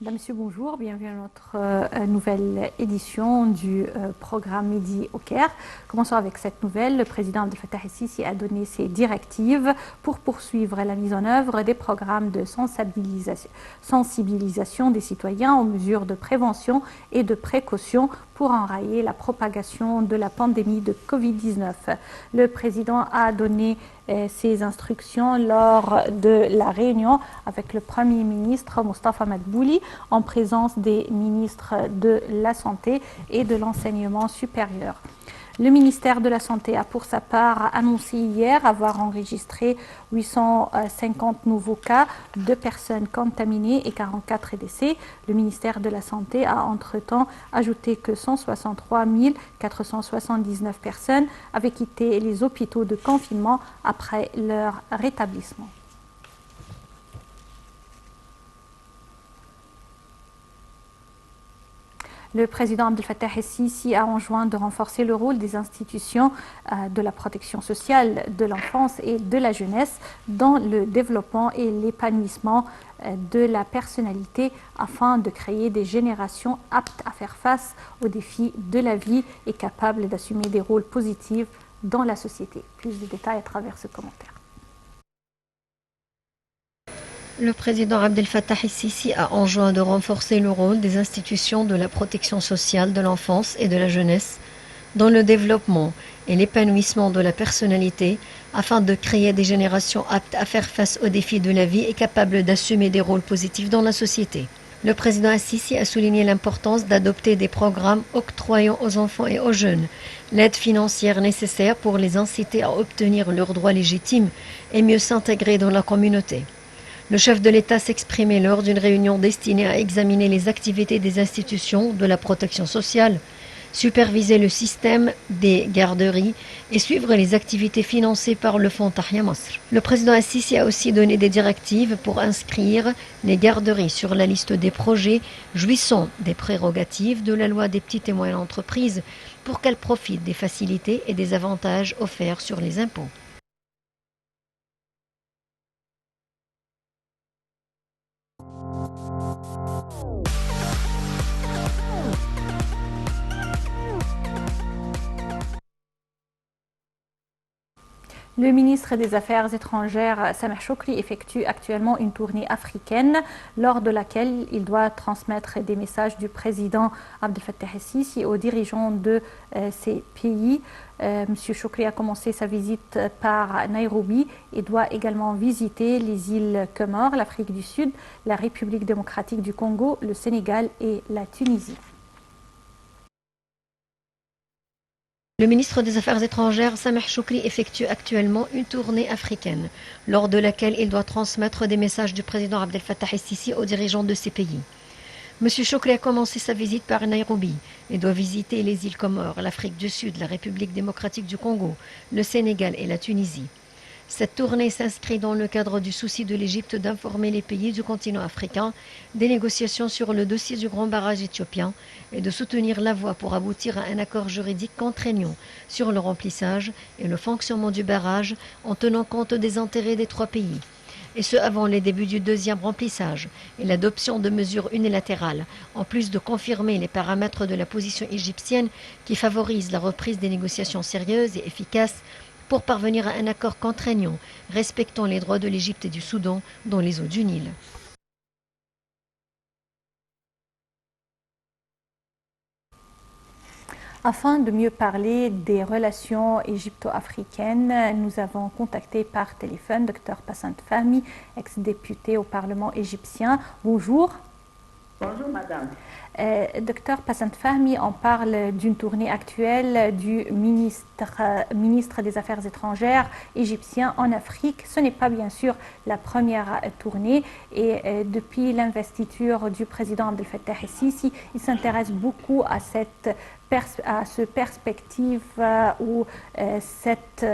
Madame, Monsieur, bonjour, bienvenue à notre nouvelle édition du programme Midi au Caire. Commençons avec cette nouvelle. Le président Abdel Fattah el-Sisi a donné ses directives pour poursuivre la mise en œuvre des programmes de sensibilisation des citoyens aux mesures de prévention et de précaution pour enrayer la propagation de la pandémie de Covid-19. Le président a donné ces instructions lors de la réunion avec le Premier ministre Moustapha Madbouli en présence des ministres de la Santé et de l'Enseignement supérieur. Le ministère de la Santé a pour sa part annoncé hier avoir enregistré 850 nouveaux cas de personnes contaminées et 44 décès. Le ministère de la Santé a entre-temps ajouté que 163 479 personnes avaient quitté les hôpitaux de confinement après leur rétablissement. Le président Abdel Fattah el-Sisi a enjoint de renforcer le rôle des institutions de la protection sociale de l'enfance et de la jeunesse dans le développement et l'épanouissement de la personnalité afin de créer des générations aptes à faire face aux défis de la vie et capables d'assumer des rôles positifs dans la société. Plus de détails à travers ce commentaire. Le président Abdel Fattah el-Sisi a enjoint de renforcer le rôle des institutions de la protection sociale de l'enfance et de la jeunesse dans le développement et l'épanouissement de la personnalité afin de créer des générations aptes à faire face aux défis de la vie et capables d'assumer des rôles positifs dans la société. Le président el-Sisi a souligné l'importance d'adopter des programmes octroyant aux enfants et aux jeunes l'aide financière nécessaire pour les inciter à obtenir leurs droits légitimes et mieux s'intégrer dans la communauté. Le chef de l'État s'exprimait lors d'une réunion destinée à examiner les activités des institutions de la protection sociale, superviser le système des garderies et suivre les activités financées par le fonds Tahya Masr. Le président el-Sisi a aussi donné des directives pour inscrire les garderies sur la liste des projets jouissant des prérogatives de la loi des petites et moyennes entreprises pour qu'elles profitent des facilités et des avantages offerts sur les impôts. Le ministre des Affaires étrangères, Sameh Choukri, effectue actuellement une tournée africaine lors de laquelle il doit transmettre des messages du président Abdel Fattah el-Sisi aux dirigeants de ces pays. Monsieur Choukri a commencé sa visite par Nairobi et doit également visiter les îles Comores, l'Afrique du Sud, la République démocratique du Congo, le Sénégal et la Tunisie. Le ministre des Affaires étrangères, Sameh Choukri, effectue actuellement une tournée africaine, lors de laquelle il doit transmettre des messages du président Abdel Fattah el-Sisi aux dirigeants de ces pays. M. Choukri a commencé sa visite par Nairobi et doit visiter les îles Comores, l'Afrique du Sud, la République démocratique du Congo, le Sénégal et la Tunisie. Cette tournée s'inscrit dans le cadre du souci de l'Égypte d'informer les pays du continent africain des négociations sur le dossier du grand barrage éthiopien et de soutenir la voie pour aboutir à un accord juridique contraignant sur le remplissage et le fonctionnement du barrage en tenant compte des intérêts des trois pays. Et ce avant les débuts du deuxième remplissage et l'adoption de mesures unilatérales, en plus de confirmer les paramètres de la position égyptienne qui favorise la reprise des négociations sérieuses et efficaces pour parvenir à un accord contraignant, respectant les droits de l'Égypte et du Soudan dans les eaux du Nil. Afin de mieux parler des relations égypto-africaines, nous avons contacté par téléphone Dr Passant Fahmy, ex-député au Parlement égyptien. Bonjour. Bonjour madame. Dr Passant Fahmy, on parle d'une tournée actuelle du ministre des Affaires étrangères égyptien en Afrique. Ce n'est pas bien sûr la première tournée et depuis l'investiture du président Abdel Fattah el-Sisi, il s'intéresse beaucoup à ce perspective ou cet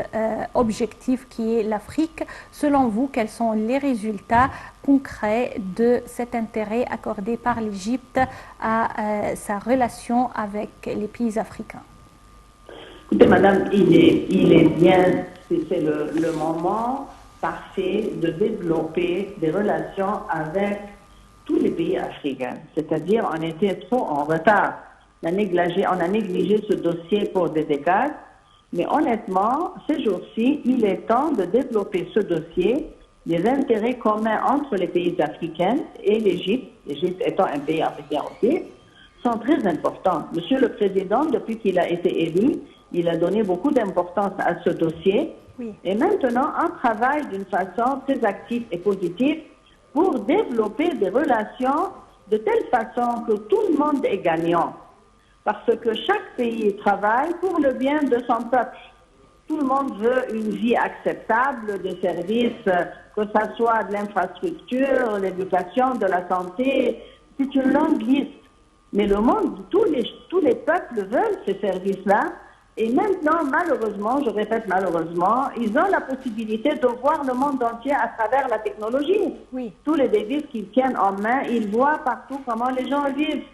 objectif qui est l'Afrique. Selon vous, quels sont les résultats concrets de cet intérêt accordé par l'Égypte à sa relation avec les pays africains? Écoutez, madame, il est bien, c'est le moment parfait de développer des relations avec tous les pays africains. C'est-à-dire, on était trop en retard. On a négligé ce dossier pour des décades. Mais honnêtement, ces jours-ci, il est temps de développer ce dossier. Les intérêts communs entre les pays africains et l'Égypte étant un pays africain aussi, sont très importants. Monsieur le Président, depuis qu'il a été élu, il a donné beaucoup d'importance à ce dossier. Oui. Et maintenant, on travaille d'une façon très active et positive pour développer des relations de telle façon que tout le monde est gagnant. Parce que chaque pays travaille pour le bien de son peuple. Tout le monde veut une vie acceptable, des services, que ce soit de l'infrastructure, l'éducation, de la santé. C'est une longue liste. Mais le monde, tous les peuples veulent ces services-là. Et maintenant, malheureusement, je répète malheureusement, ils ont la possibilité de voir le monde entier à travers la technologie. Oui. Tous les devises qu'ils tiennent en main, ils voient partout comment les gens vivent.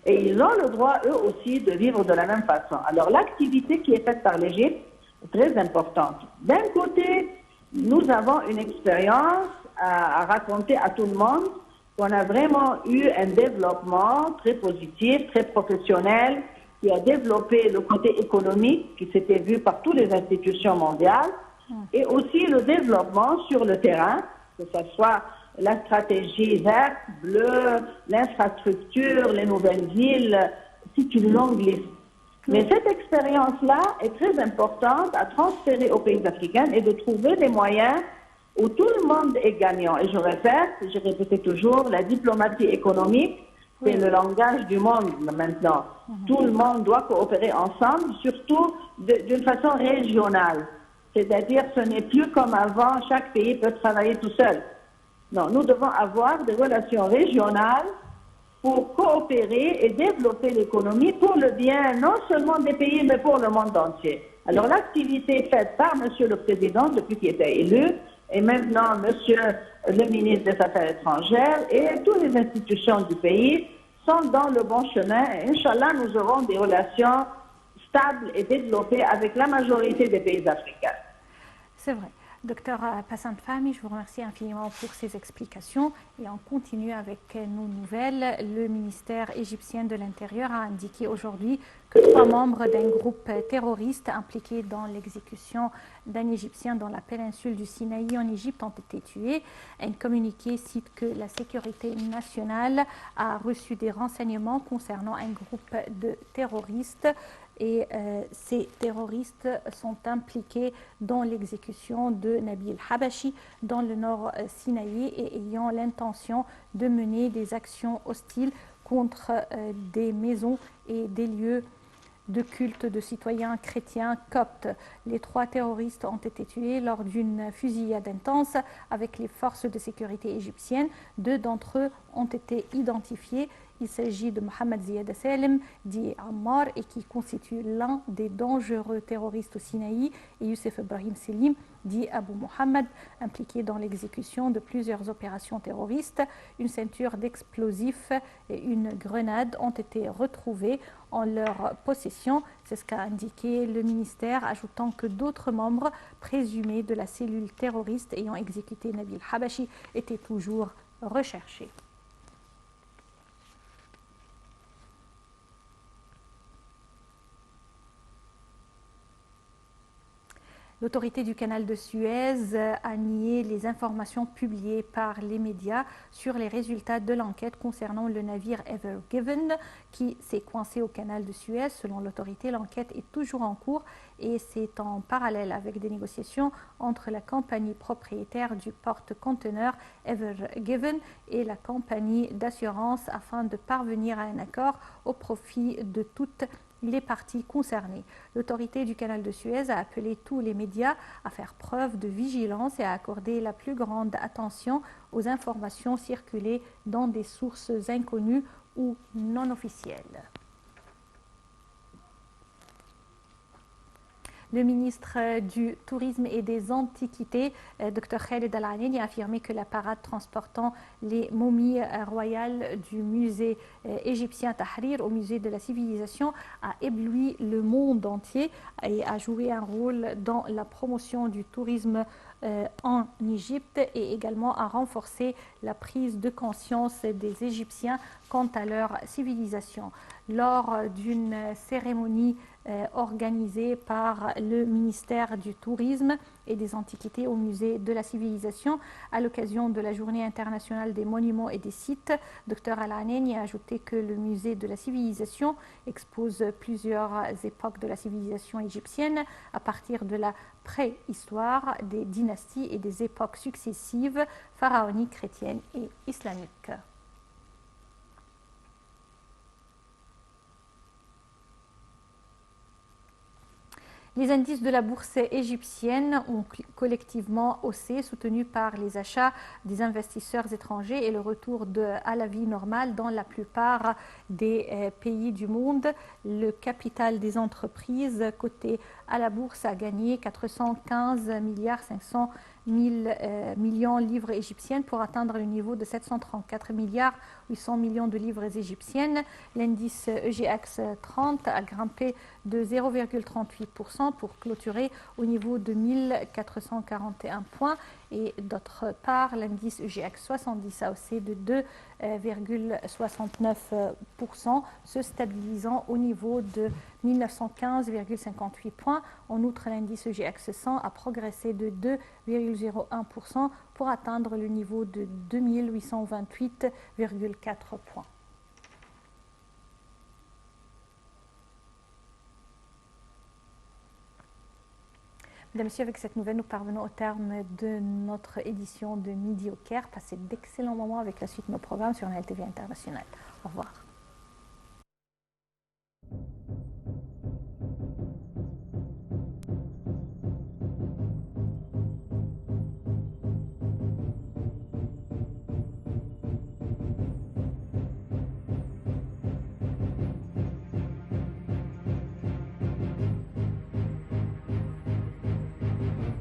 Et ils ont le droit, eux aussi, de vivre de la même façon. Alors, l'activité qui est faite par l'Égypte est très importante. D'un côté, nous avons une expérience à raconter à tout le monde qu'on a vraiment eu un développement très positif, très professionnel, qui a développé le côté économique qui s'était vu par toutes les institutions mondiales, et aussi le développement sur le terrain, que ce soit la stratégie verte, bleue, l'infrastructure, les nouvelles villes, c'est une longue liste. Mais cette expérience-là est très importante à transférer aux pays africains et de trouver des moyens où tout le monde est gagnant. Et je répète toujours, la diplomatie économique, c'est le langage du monde maintenant. Tout le monde doit coopérer ensemble, surtout d'une façon régionale. C'est-à-dire, ce n'est plus comme avant, chaque pays peut travailler tout seul. Non, nous devons avoir des relations régionales pour coopérer et développer l'économie pour le bien non seulement des pays, mais pour le monde entier. Alors, l'activité faite par Monsieur le Président depuis qu'il était élu, et maintenant Monsieur le ministre des Affaires étrangères et toutes les institutions du pays sont dans le bon chemin. Et Inch'Allah, nous aurons des relations stables et développées avec la majorité des pays africains. C'est vrai. Docteur Passant Fahmy, je vous remercie infiniment pour ces explications et on continue avec nos nouvelles. Le ministère égyptien de l'Intérieur a indiqué aujourd'hui que 3 membres d'un groupe terroriste impliqué dans l'exécution d'un Égyptien dans la péninsule du Sinaï en Égypte ont été tués. Un communiqué cite que la sécurité nationale a reçu des renseignements concernant un groupe de terroristes et ces terroristes sont impliqués dans l'exécution de Nabil Habashi dans le nord Sinaï et ayant l'intention de mener des actions hostiles contre des maisons et des lieux de culte de citoyens chrétiens coptes. Les 3 terroristes ont été tués lors d'une fusillade intense avec les forces de sécurité égyptiennes. 2 d'entre eux ont été identifiés. Il s'agit de Mohamed Ziad Salem, dit Ammar, et qui constitue l'un des dangereux terroristes au Sinaï, et Youssef Ibrahim Selim, dit Abu Mohamed, impliqué dans l'exécution de plusieurs opérations terroristes. Une ceinture d'explosifs et une grenade ont été retrouvées en leur possession. C'est ce qu'a indiqué le ministère, ajoutant que d'autres membres présumés de la cellule terroriste ayant exécuté Nabil Habashi étaient toujours recherchés. L'autorité du canal de Suez a nié les informations publiées par les médias sur les résultats de l'enquête concernant le navire Ever Given qui s'est coincé au canal de Suez. Selon l'autorité, l'enquête est toujours en cours et c'est en parallèle avec des négociations entre la compagnie propriétaire du porte-conteneur Ever Given et la compagnie d'assurance afin de parvenir à un accord au profit de toutes les parties concernées. L'autorité du canal de Suez a appelé tous les médias à faire preuve de vigilance et à accorder la plus grande attention aux informations circulées dans des sources inconnues ou non officielles. Le ministre du Tourisme et des Antiquités, Dr Khaled Al-Aneni, a affirmé que la parade transportant les momies royales du musée égyptien Tahrir au musée de la civilisation a ébloui le monde entier et a joué un rôle dans la promotion du tourisme en Égypte et également à renforcer la prise de conscience des Égyptiens quant à leur civilisation. Lors d'une cérémonie organisée par le ministère du Tourisme et des Antiquités au musée de la civilisation à l'occasion de la Journée internationale des monuments et des sites, Dr Al-Aneni a ajouté que le musée de la civilisation expose plusieurs époques de la civilisation égyptienne à partir de la préhistoire, des dynasties et des époques successives pharaoniques, chrétiennes et islamiques. Les indices de la bourse égyptienne ont collectivement haussé, soutenus par les achats des investisseurs étrangers et le retour à la vie normale dans la plupart des pays du monde. Le capital des entreprises cotées à la bourse a gagné 415 milliards 500 millions de livres égyptiennes pour atteindre le niveau de 734 milliards 800 millions de livres égyptiennes. L'indice EGX 30 a grimpé de 0,38% pour clôturer au niveau de 1441 points et d'autre part l'indice EGX 70 a haussé de 2,69%, se stabilisant au niveau de 1915,58 points. En outre, l'indice EGX 100 a progressé de 2,01% pour atteindre le niveau de 2828,4 points. Mesdames et messieurs, avec cette nouvelle, nous parvenons au terme de notre édition de Midi au Caire. Passez d'excellents moments avec la suite de nos programmes sur NLTV International. Au revoir.